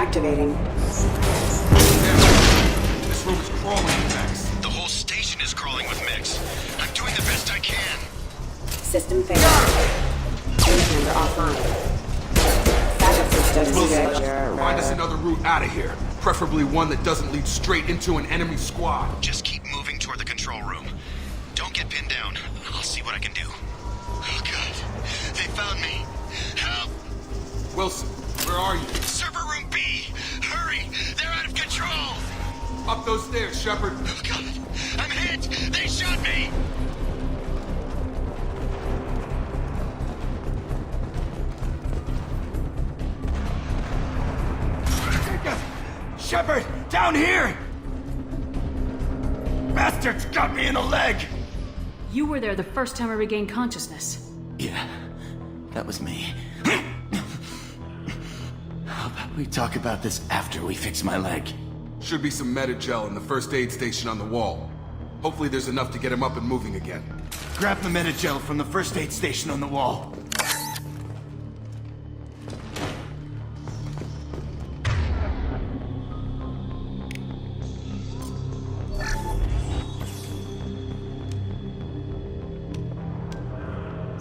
Activating. This room is crawling with mechs. The whole station is crawling with mechs. I'm doing the best I can. System failure. Base member offline. Backup system Wilson, find us another route out of here. Preferably one that doesn't lead straight into an enemy squad. Just keep moving toward the control room. Don't get pinned down. I'll see what I can do. Oh, God. They found me. Help! Wilson, where are you? Server room B! Hurry! They're out of control! Up those stairs, Shepard. Oh, God. I'm hit! They shot me! Shepard, down here! Bastards got me in the leg! You were there the first time I regained consciousness. Yeah, that was me. How about we talk about this after we fix my leg? Should be some meta-gel in the first aid station on the wall. Hopefully there's enough to get him up and moving again. Grab the meta-gel from the first aid station on the wall.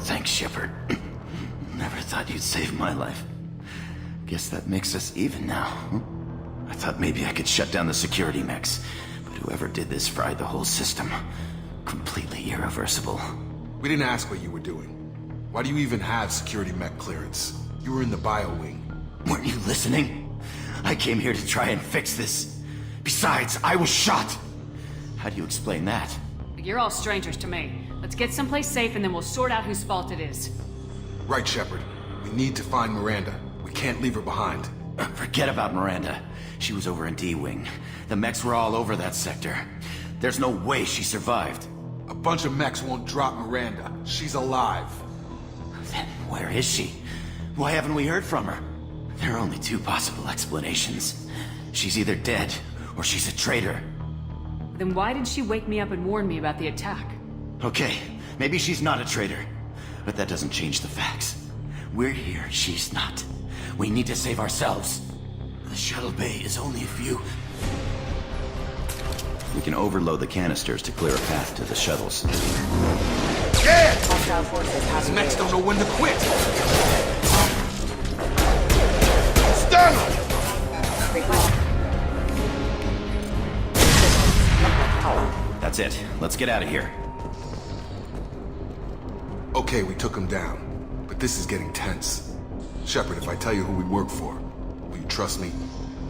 Thanks, Shepard. Never thought you'd save my life. Guess that makes us even now. Huh? I thought maybe I could shut down the security mechs, but whoever did this fried the whole system. Completely irreversible. We didn't ask what you were doing. Why do you even have security mech clearance? You were in the bio wing. Weren't you listening? I came here to try and fix this. Besides, I was shot. How do you explain that? You're all strangers to me. Let's get someplace safe and then we'll sort out whose fault it is. Right, Shepard. We need to find Miranda. We can't leave her behind. Forget about Miranda. She was over in D-Wing. The mechs were all over that sector. There's no way she survived. A bunch of mechs won't drop Miranda. She's alive. Then where is she? Why haven't we heard from her? There are only two possible explanations. She's either dead, or she's a traitor. Then why did she wake me up and warn me about the attack? Okay, maybe she's not a traitor. But that doesn't change the facts. We're here, she's not. We need to save ourselves. The shuttle bay is only a few. We can overload the canisters to clear a path to the shuttles. Yeah! Hostile forces have These mechs don't know when to quit! Stun! That's it. Let's get out of here. Okay, we took him down. But this is getting tense. Shepard, if I tell you who we work for, will you trust me?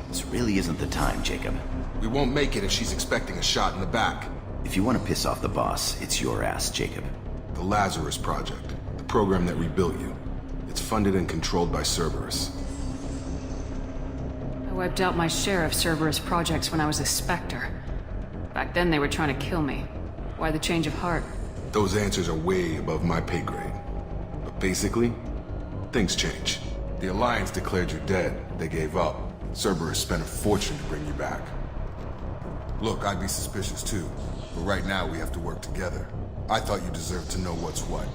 This really isn't the time, Jacob. We won't make it if she's expecting a shot in the back. If you want to piss off the boss, it's your ass, Jacob. The Lazarus Project, the program that rebuilt you. It's funded and controlled by Cerberus. I wiped out my share of Cerberus projects when I was a Spectre. Back then they were trying to kill me. Why the change of heart? Those answers are way above my pay grade. But basically, things change. The Alliance declared you dead. They gave up. Cerberus spent a fortune to bring you back. Look, I'd be suspicious too. But right now we have to work together. I thought you deserved to know what's what.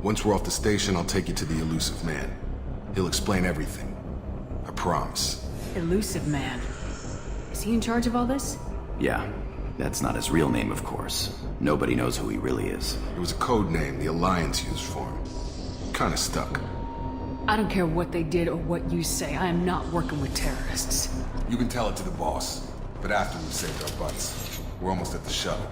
Once we're off the station, I'll take you to the Illusive Man. He'll explain everything. I promise. Illusive Man. Is he in charge of all this? Yeah, that's not his real name, of course. Nobody knows who he really is. It was a code name the Alliance used for him. Kinda stuck. I don't care what they did or what you say. I am not working with terrorists. You can tell it to the boss. But after we've saved our butts. We're almost at the shuttle.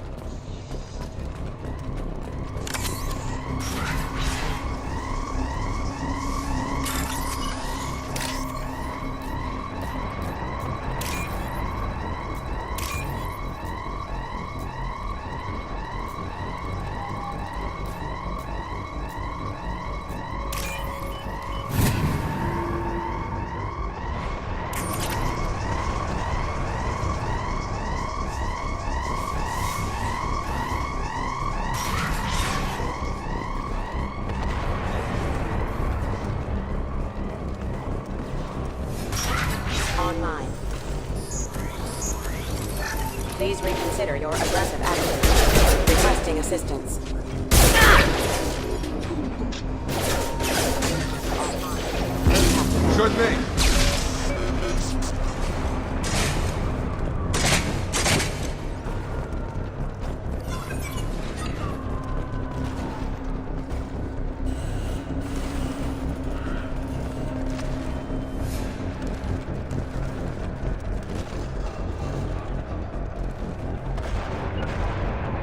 online. Please reconsider your aggressive attitude. Requesting assistance. Sure thing.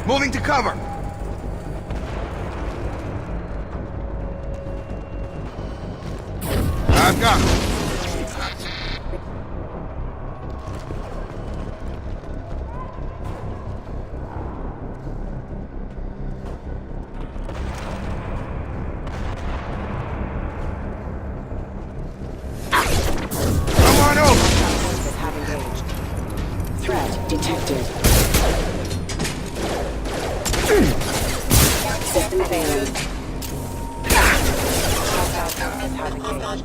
Moving to cover! I've got him. Come on over! Have engaged. Threat detected. System failing. Have engaged.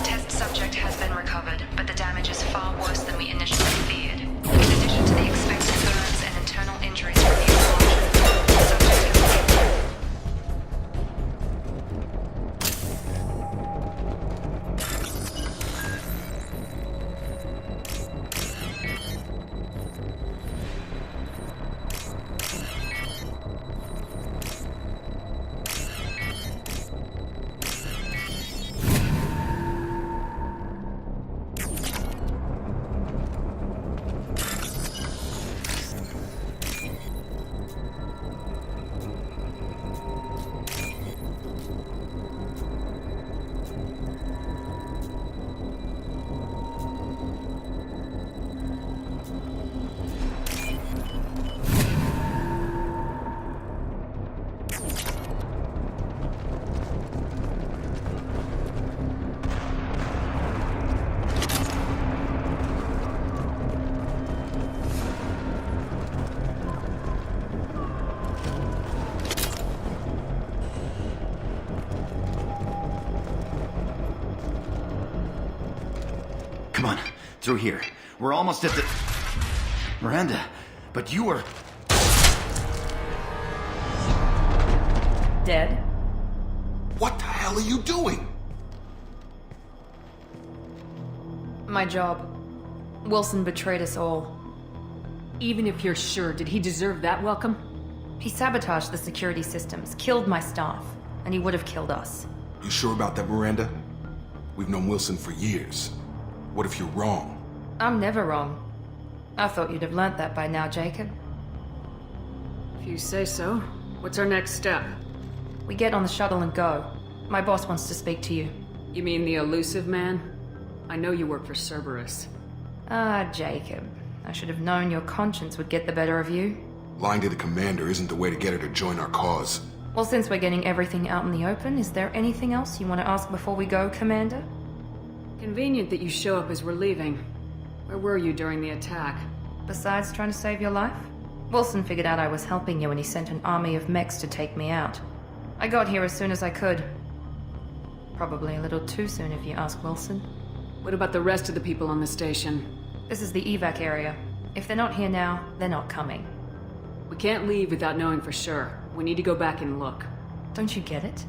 Test subject has been recovered, but the damage is far worse than we initially feared. In addition to the expected burns and internal injuries from the explosion, the subject has... Come on, through here. We're almost at the... Miranda, but you were... Dead? What the hell are you doing? My job. Wilson betrayed us all. Even if you're sure, did he deserve that welcome? He sabotaged the security systems, killed my staff, and he would have killed us. You sure about that, Miranda? We've known Wilson for years. What if you're wrong? I'm never wrong. I thought you'd have learnt that by now, Jacob. If you say so. What's our next step? We get on the shuttle and go. My boss wants to speak to you. You mean the Illusive man? I know you work for Cerberus. Ah, Jacob. I should have known your conscience would get the better of you. Lying to the commander isn't the way to get her to join our cause. Well, since we're getting everything out in the open, is there anything else you want to ask before we go, Commander? Convenient that you show up as we're leaving. Where were you during the attack? Besides trying to save your life? Wilson figured out I was helping you and he sent an army of mechs to take me out. I got here as soon as I could. Probably a little too soon if you ask Wilson. What about the rest of the people on the station? This is the evac area. If they're not here now, they're not coming. We can't leave without knowing for sure. We need to go back and look. Don't you get it?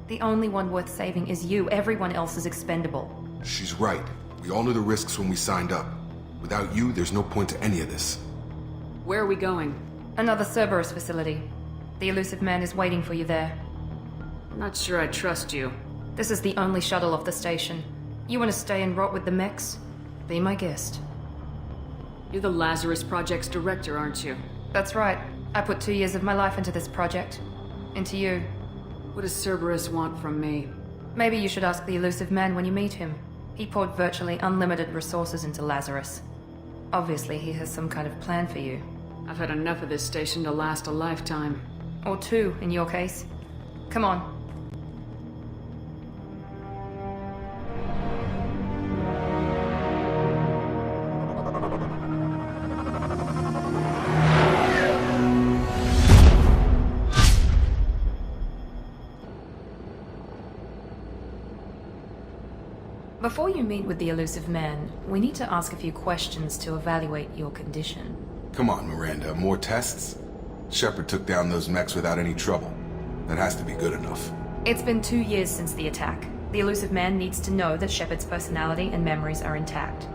The only one worth saving is you. Everyone else is expendable. She's right. We all knew the risks when we signed up. Without you, there's no point to any of this. Where are we going? Another Cerberus facility. The Illusive man is waiting for you there. I'm not sure I trust you. This is the only shuttle off the station. You want to stay and rot with the mechs? Be my guest. You're the Lazarus Project's director, aren't you? That's right. I put 2 years of my life into this project. Into you. What does Cerberus want from me? Maybe you should ask the Illusive man when you meet him. He poured virtually unlimited resources into Lazarus. Obviously, he has some kind of plan for you. I've had enough of this station to last a lifetime. Or 2, in your case. Come on. Before you meet with the Illusive man, we need to ask a few questions to evaluate your condition. Come on, Miranda. More tests? Shepard took down those mechs without any trouble. That has to be good enough. It's been 2 years since the attack. The Illusive man needs to know that Shepard's personality and memories are intact.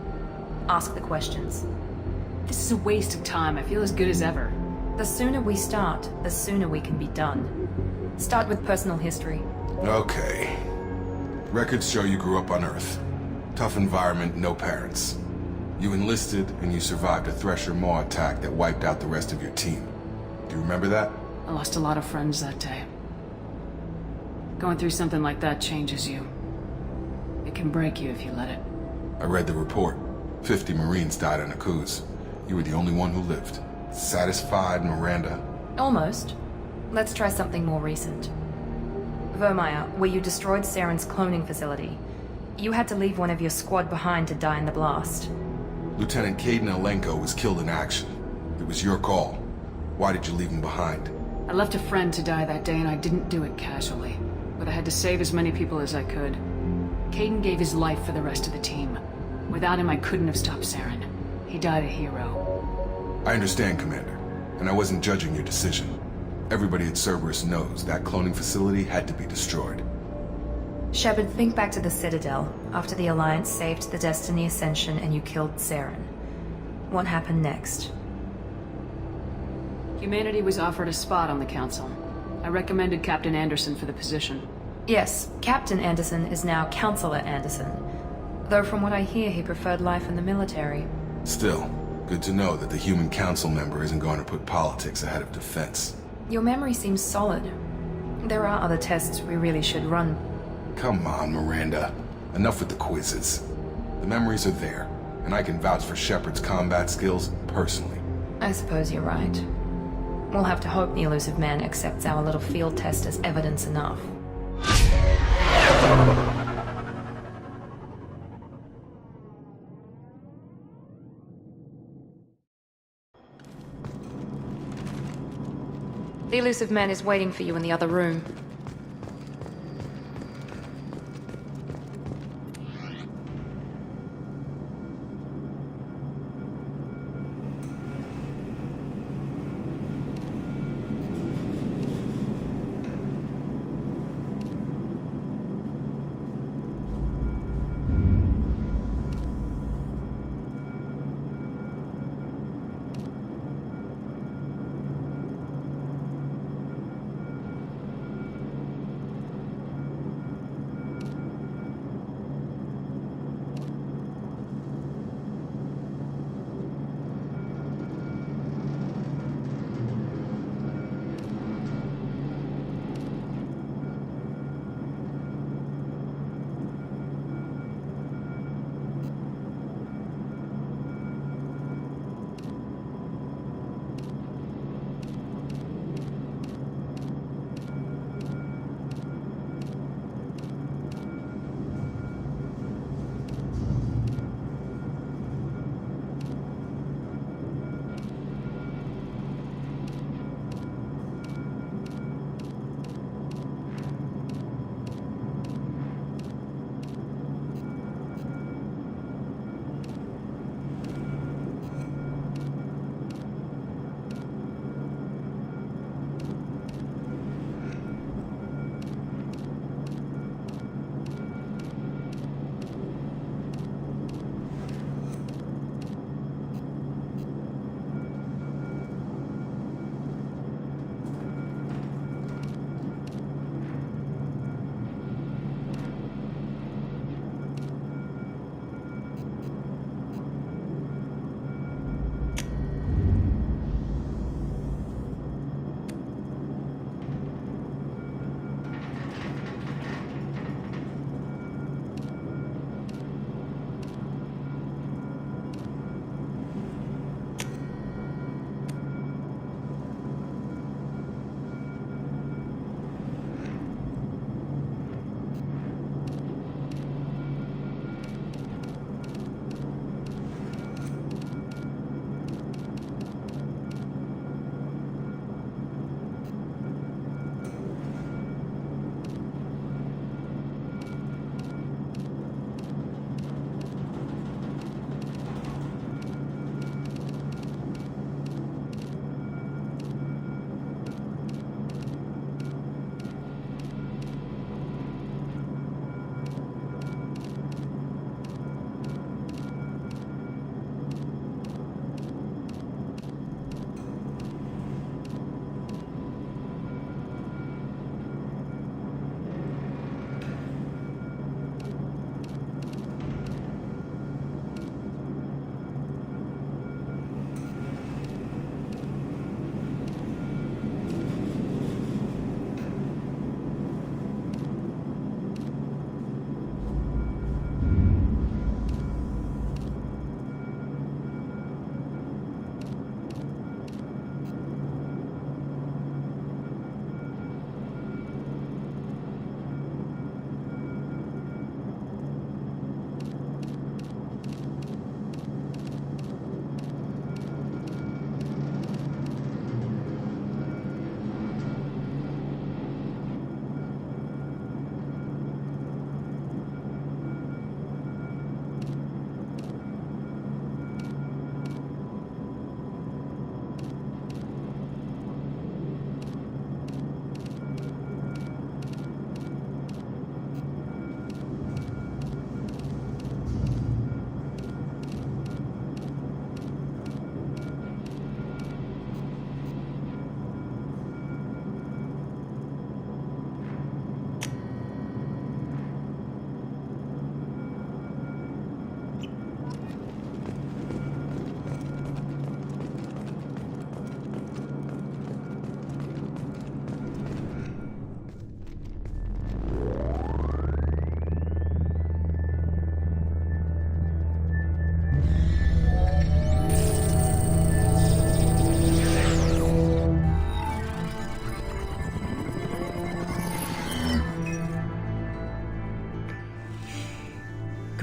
Ask the questions. This is a waste of time. I feel as good as ever. The sooner we start, the sooner we can be done. Start with personal history. Okay. Records show you grew up on Earth. Tough environment, no parents. You enlisted, and you survived a Thresher Maw attack that wiped out the rest of your team. Do you remember that? I lost a lot of friends that day. Going through something like that changes you. It can break you if you let it. I read the report. 50 Marines died on a cruise. You were the only one who lived. Satisfied, Miranda? Almost. Let's try something more recent. Vermeer, where you destroyed Saren's cloning facility. You had to leave one of your squad behind to die in the blast. Lieutenant Caden Alenko was killed in action. It was your call. Why did you leave him behind? I left a friend to die that day and I didn't do it casually. But I had to save as many people as I could. Caden gave his life for the rest of the team. Without him, I couldn't have stopped Saren. He died a hero. I understand, Commander, and I wasn't judging your decision. Everybody at Cerberus knows that cloning facility had to be destroyed. Shepard, think back to the Citadel, after the Alliance saved the Destiny Ascension and you killed Saren. What happened next? Humanity was offered a spot on the Council. I recommended Captain Anderson for the position. Yes, Captain Anderson is now Counselor Anderson. Though from what I hear, he preferred life in the military. Still, good to know that the human council member isn't going to put politics ahead of defense. Your memory seems solid. There are other tests we really should run. Come on, Miranda. Enough with the quizzes. The memories are there, and I can vouch for Shepard's combat skills personally. I suppose you're right. We'll have to hope the Illusive Man accepts our little field test as evidence enough. The Illusive Man is waiting for you in the other room.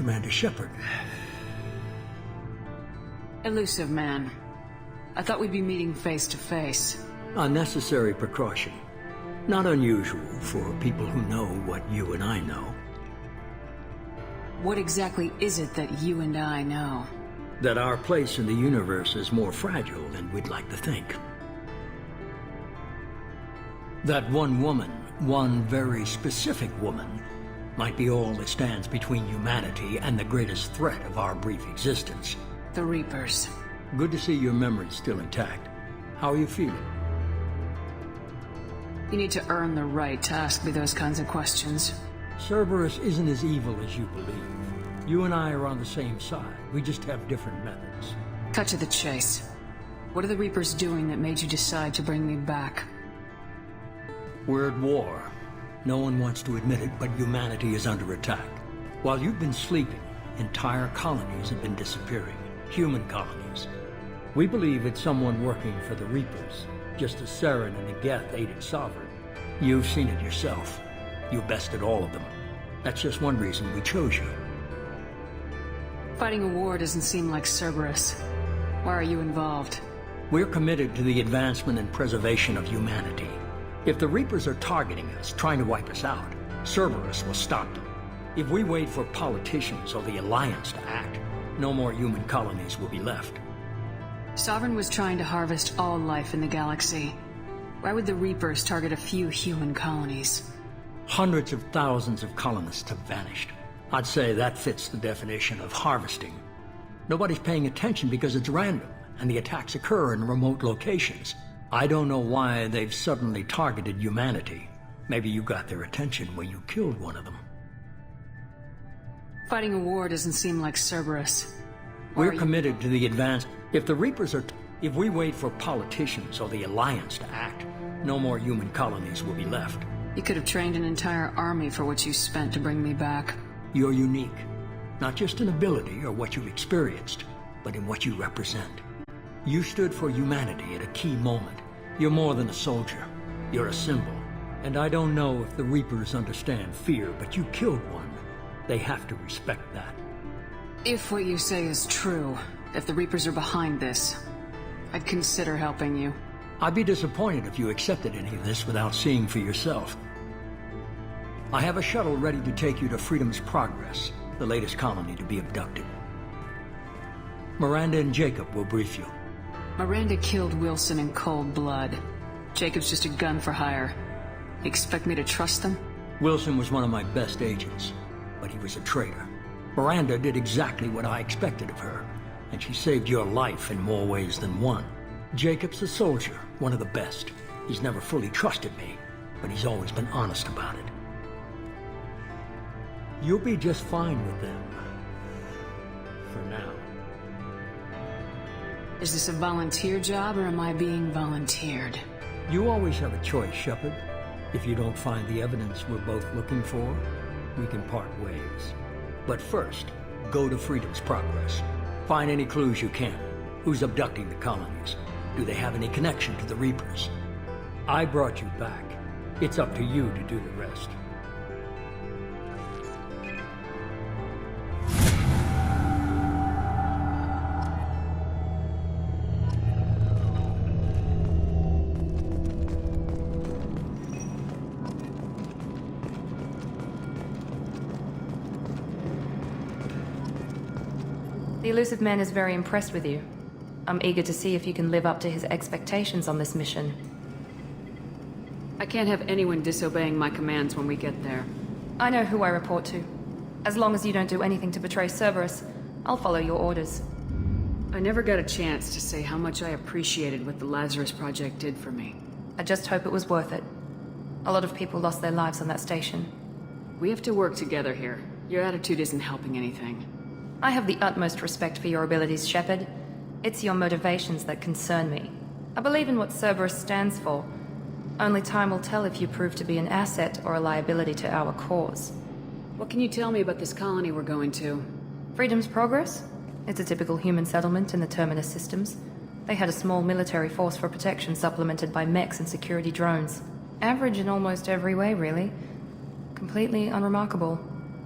Commander Shepard. Illusive man. I thought we'd be meeting face to face. Unnecessary precaution. Not unusual for people who know what you and I know. What exactly is it that you and I know? That our place in the universe is more fragile than we'd like to think. That one woman, one very specific woman, might be all that stands between humanity and the greatest threat of our brief existence. The Reapers. Good to see your memory's still intact. How are you feeling? You need to earn the right to ask me those kinds of questions. Cerberus isn't as evil as you believe. You and I are on the same side. We just have different methods. Cut to the chase. What are the Reapers doing that made you decide to bring me back? We're at war. No one wants to admit it, but humanity is under attack. While you've been sleeping, entire colonies have been disappearing. Human colonies. We believe it's someone working for the Reapers, just as Saren and the Geth aided Sovereign. You've seen it yourself. You bested all of them. That's just one reason we chose you. Fighting a war doesn't seem like Cerberus. Why are you involved? We're committed to the advancement and preservation of humanity. If the Reapers are targeting us, trying to wipe us out, Cerberus will stop them. If we wait for politicians or the Alliance to act, no more human colonies will be left. Sovereign was trying to harvest all life in the galaxy. Why would the Reapers target a few human colonies? Hundreds of thousands of colonists have vanished. I'd say that fits the definition of harvesting. Nobody's paying attention because it's random, and the attacks occur in remote locations. I don't know why they've suddenly targeted humanity. Maybe you got their attention when you killed one of them. Fighting a war doesn't seem like Cerberus. We're committed to the advance. If the Reapers are... If we wait for politicians or the Alliance to act, no more human colonies will be left. You could have trained an entire army for what you spent to bring me back. You're unique. Not just in ability or what you've experienced, but in what you represent. You stood for humanity at a key moment. You're more than a soldier. You're a symbol. And I don't know if the Reapers understand fear, but you killed one. They have to respect that. If what you say is true, if the Reapers are behind this, I'd consider helping you. I'd be disappointed if you accepted any of this without seeing for yourself. I have a shuttle ready to take you to Freedom's Progress, the latest colony to be abducted. Miranda and Jacob will brief you. Miranda killed Wilson in cold blood. Jacob's just a gun for hire. You expect me to trust them? Wilson was one of my best agents, but he was a traitor. Miranda did exactly what I expected of her, and she saved your life in more ways than one. Jacob's a soldier, one of the best. He's never fully trusted me, but he's always been honest about it. You'll be just fine with them. For now. Is this a volunteer job, or am I being volunteered? You always have a choice, Shepard. If you don't find the evidence we're both looking for, we can part ways. But first, go to Freedom's Progress. Find any clues you can. Who's abducting the colonies? Do they have any connection to the Reapers? I brought you back. It's up to you to do the rest. The Illusive Man is very impressed with you. I'm eager to see if you can live up to his expectations on this mission. I can't have anyone disobeying my commands when we get there. I know who I report to. As long as you don't do anything to betray Cerberus, I'll follow your orders. I never got a chance to say how much I appreciated what the Lazarus Project did for me. I just hope it was worth it. A lot of people lost their lives on that station. We have to work together here. Your attitude isn't helping anything. I have the utmost respect for your abilities, Shepard. It's your motivations that concern me. I believe in what Cerberus stands for. Only time will tell if you prove to be an asset or a liability to our cause. What can you tell me about this colony we're going to? Freedom's Progress? It's a typical human settlement in the Terminus systems. They had a small military force for protection supplemented by mechs and security drones. Average in almost every way, really. Completely unremarkable.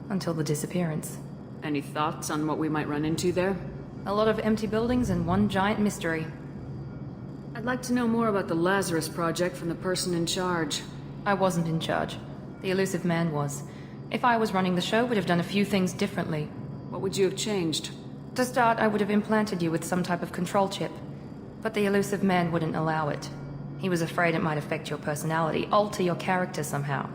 Until the disappearance. Any thoughts on what we might run into there? A lot of empty buildings and one giant mystery. I'd like to know more about the Lazarus Project from the person in charge. I wasn't in charge. The Illusive Man was. If I was running the show, we'd have done a few things differently. What would you have changed? To start, I would have implanted you with some type of control chip. But the Illusive Man wouldn't allow it. He was afraid it might affect your personality, alter your character somehow.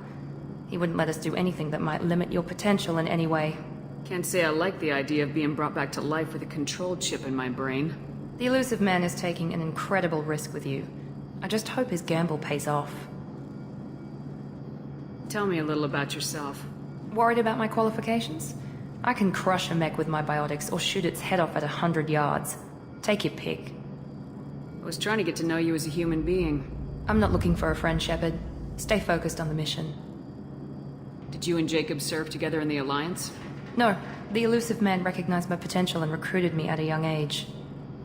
He wouldn't let us do anything that might limit your potential in any way. Can't say I like the idea of being brought back to life with a control chip in my brain. The Illusive Man is taking an incredible risk with you. I just hope his gamble pays off. Tell me a little about yourself. Worried about my qualifications? I can crush a mech with my biotics or shoot its head off at 100 yards. Take your pick. I was trying to get to know you as a human being. I'm not looking for a friend, Shepard. Stay focused on the mission. Did you and Jacob serve together in the Alliance? No, the Illusive Man recognized my potential and recruited me at a young age.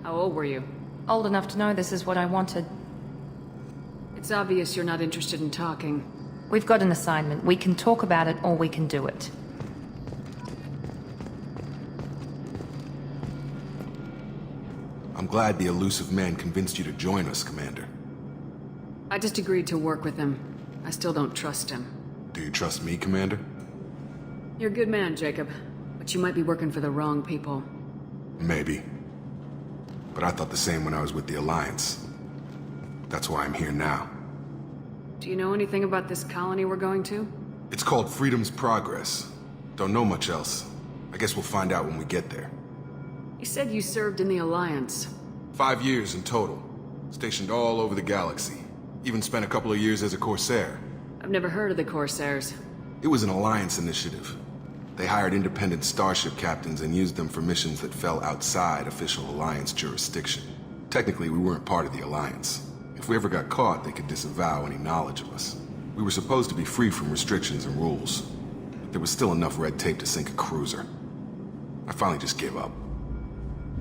How old were you? Old enough to know this is what I wanted. It's obvious you're not interested in talking. We've got an assignment. We can talk about it or we can do it. I'm glad the Illusive Man convinced you to join us, Commander. I just agreed to work with him. I still don't trust him. Do you trust me, Commander? You're a good man, Jacob. But you might be working for the wrong people. Maybe. But I thought the same when I was with the Alliance. That's why I'm here now. Do you know anything about this colony we're going to? It's called Freedom's Progress. Don't know much else. I guess we'll find out when we get there. You said you served in the Alliance. 5 years in total. Stationed all over the galaxy. Even spent a couple of years as a Corsair. I've never heard of the Corsairs. It was an Alliance initiative. They hired independent starship captains and used them for missions that fell outside official Alliance jurisdiction. Technically, we weren't part of the Alliance. If we ever got caught, they could disavow any knowledge of us. We were supposed to be free from restrictions and rules. But there was still enough red tape to sink a cruiser. I finally just gave up.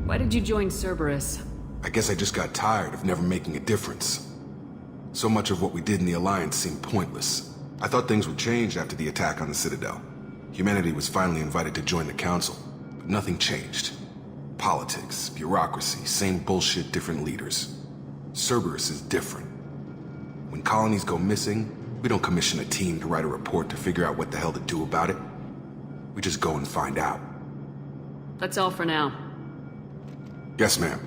Why did you join Cerberus? I guess I just got tired of never making a difference. So much of what we did in the Alliance seemed pointless. I thought things would change after the attack on the Citadel. Humanity was finally invited to join the Council, but nothing changed. Politics, bureaucracy, same bullshit, different leaders. Cerberus is different. When colonies go missing, we don't commission a team to write a report to figure out what the hell to do about it. We just go and find out. That's all for now. Yes, ma'am.